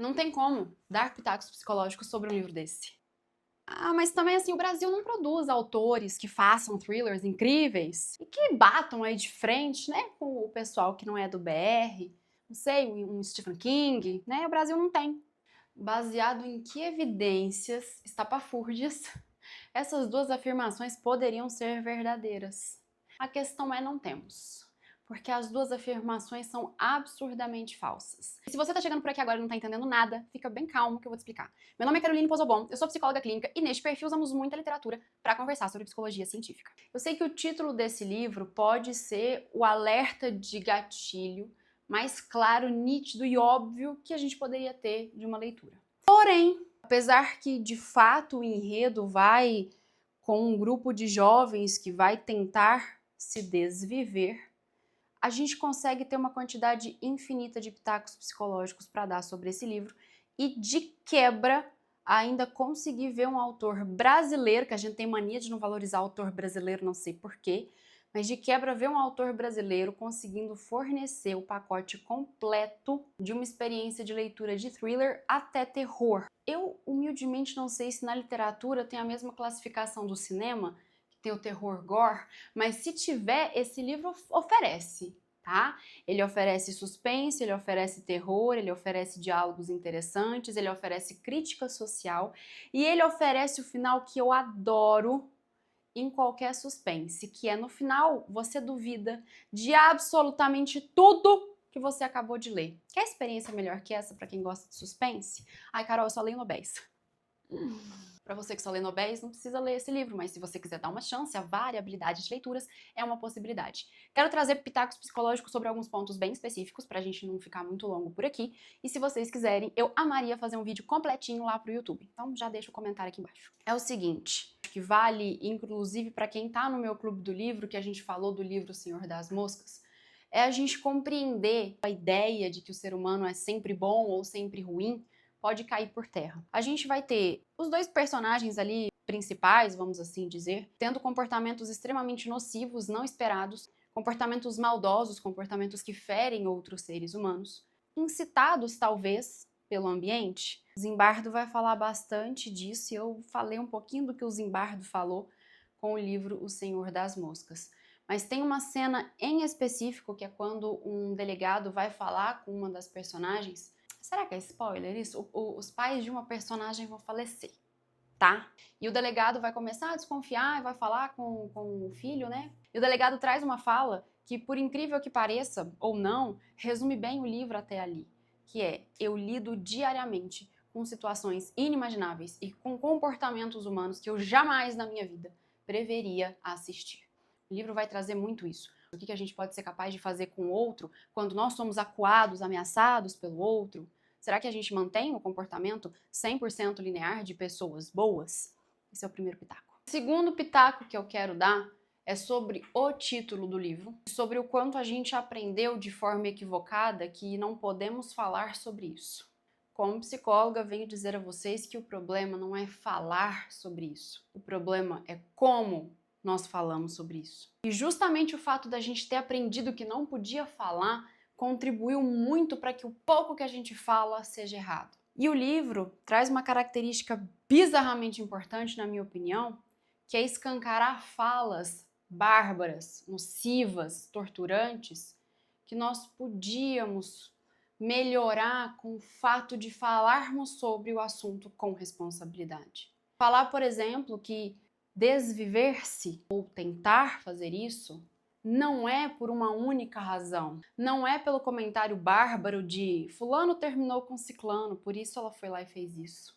Não tem como dar pitacos psicológicos sobre um livro desse. Ah, mas também assim, o Brasil não produz autores que façam thrillers incríveis e que batam aí de frente, né, com o pessoal que não é do BR, não sei, um Stephen King, né? O Brasil não tem. Baseado em que evidências estapafúrdias essas duas afirmações poderiam ser verdadeiras? A questão é não temos. Porque as duas afirmações são absurdamente falsas. E se você tá chegando por aqui agora e não tá entendendo nada, fica bem calmo que eu vou te explicar. Meu nome é Caroline Pozobon, eu sou psicóloga clínica e neste perfil usamos muita literatura para conversar sobre psicologia científica. Eu sei que o título desse livro pode ser o alerta de gatilho mais claro, nítido e óbvio que a gente poderia ter de uma leitura. Porém, apesar que de fato o enredo vai com um grupo de jovens que vai tentar se desviver, a gente consegue ter uma quantidade infinita de pitacos psicológicos para dar sobre esse livro e, de quebra, ainda conseguir ver um autor brasileiro, que a gente tem mania de não valorizar autor brasileiro, não sei porquê, mas de quebra ver um autor brasileiro conseguindo fornecer o pacote completo de uma experiência de leitura de thriller até terror. Eu, humildemente, não sei se na literatura tem a mesma classificação do cinema, tem o terror gore, mas se tiver, esse livro oferece, tá? Ele oferece suspense, ele oferece terror, ele oferece diálogos interessantes, ele oferece crítica social e ele oferece o final que eu adoro em qualquer suspense, que é no final você duvida de absolutamente tudo que você acabou de ler. Quer experiência melhor que essa para quem gosta de suspense? Ai, Carol, eu só leio nobéis. Para você que só lê nobéis, não precisa ler esse livro, mas se você quiser dar uma chance, a variabilidade de leituras é uma possibilidade. Quero trazer pitacos psicológicos sobre alguns pontos bem específicos, pra gente não ficar muito longo por aqui. E se vocês quiserem, eu amaria fazer um vídeo completinho lá pro YouTube. Então já deixa o comentário aqui embaixo. É o seguinte, que vale inclusive para quem tá no meu clube do livro, que a gente falou do livro O Senhor das Moscas, é a gente compreender a ideia de que o ser humano é sempre bom ou sempre ruim, pode cair por terra. A gente vai ter os dois personagens ali principais, vamos assim dizer, tendo comportamentos extremamente nocivos, não esperados, comportamentos maldosos, comportamentos que ferem outros seres humanos, incitados talvez pelo ambiente. O Zimbardo vai falar bastante disso e eu falei um pouquinho do que o Zimbardo falou com o livro O Senhor das Moscas. Mas tem uma cena em específico que é quando um delegado vai falar com uma das personagens. Será que é spoiler isso? Os pais de uma personagem vão falecer, tá? E o delegado vai começar a desconfiar e vai falar com o filho, né? E o delegado traz uma fala que, por incrível que pareça, ou não, resume bem o livro até ali, que é: eu lido diariamente com situações inimagináveis e com comportamentos humanos que eu jamais na minha vida preveria assistir. O livro vai trazer muito isso. O que a gente pode ser capaz de fazer com o outro quando nós somos acuados, ameaçados pelo outro? Será que a gente mantém o comportamento 100% linear de pessoas boas? Esse é o primeiro pitaco. O segundo pitaco que eu quero dar é sobre o título do livro, sobre o quanto a gente aprendeu de forma equivocada que não podemos falar sobre isso. Como psicóloga, venho dizer a vocês que o problema não é falar sobre isso. O problema é como nós falamos sobre isso. E justamente o fato da gente ter aprendido que não podia falar contribuiu muito para que o pouco que a gente fala seja errado. E o livro traz uma característica bizarramente importante, na minha opinião, que é escancarar falas bárbaras, nocivas, torturantes, que nós podíamos melhorar com o fato de falarmos sobre o assunto com responsabilidade. Falar, por exemplo, que desviver-se ou tentar fazer isso não é por uma única razão. Não é pelo comentário bárbaro de fulano terminou com ciclano, por isso ela foi lá e fez isso.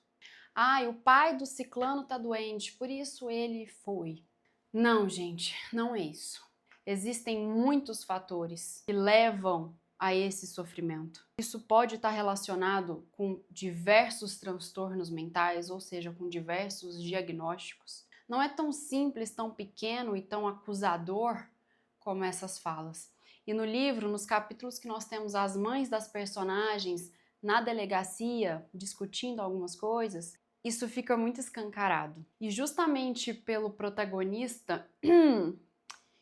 Ai, o pai do ciclano tá doente, por isso ele foi. Não, gente, não é isso. Existem muitos fatores que levam a esse sofrimento. Isso pode estar relacionado com diversos transtornos mentais, ou seja, com diversos diagnósticos. Não é tão simples, tão pequeno e tão acusador como essas falas. E no livro, nos capítulos que nós temos as mães das personagens na delegacia discutindo algumas coisas, isso fica muito escancarado. E justamente pelo protagonista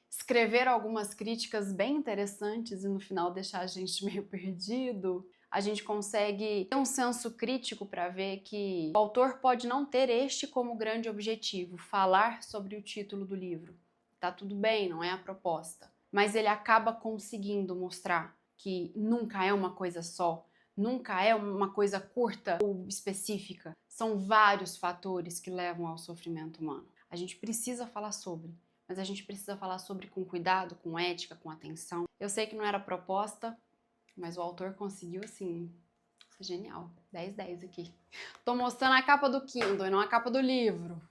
escrever algumas críticas bem interessantes e no final deixar a gente meio perdido, a gente consegue ter um senso crítico para ver que o autor pode não ter este como grande objetivo, falar sobre o título do livro. Tá tudo bem, não é a proposta. Mas ele acaba conseguindo mostrar que nunca é uma coisa só, nunca é uma coisa curta ou específica. São vários fatores que levam ao sofrimento humano. A gente precisa falar sobre, mas a gente precisa falar sobre com cuidado, com ética, com atenção. Eu sei que não era a proposta, mas o autor conseguiu, assim, ser genial. 10/10 aqui. Tô mostrando a capa do Kindle e não a capa do livro.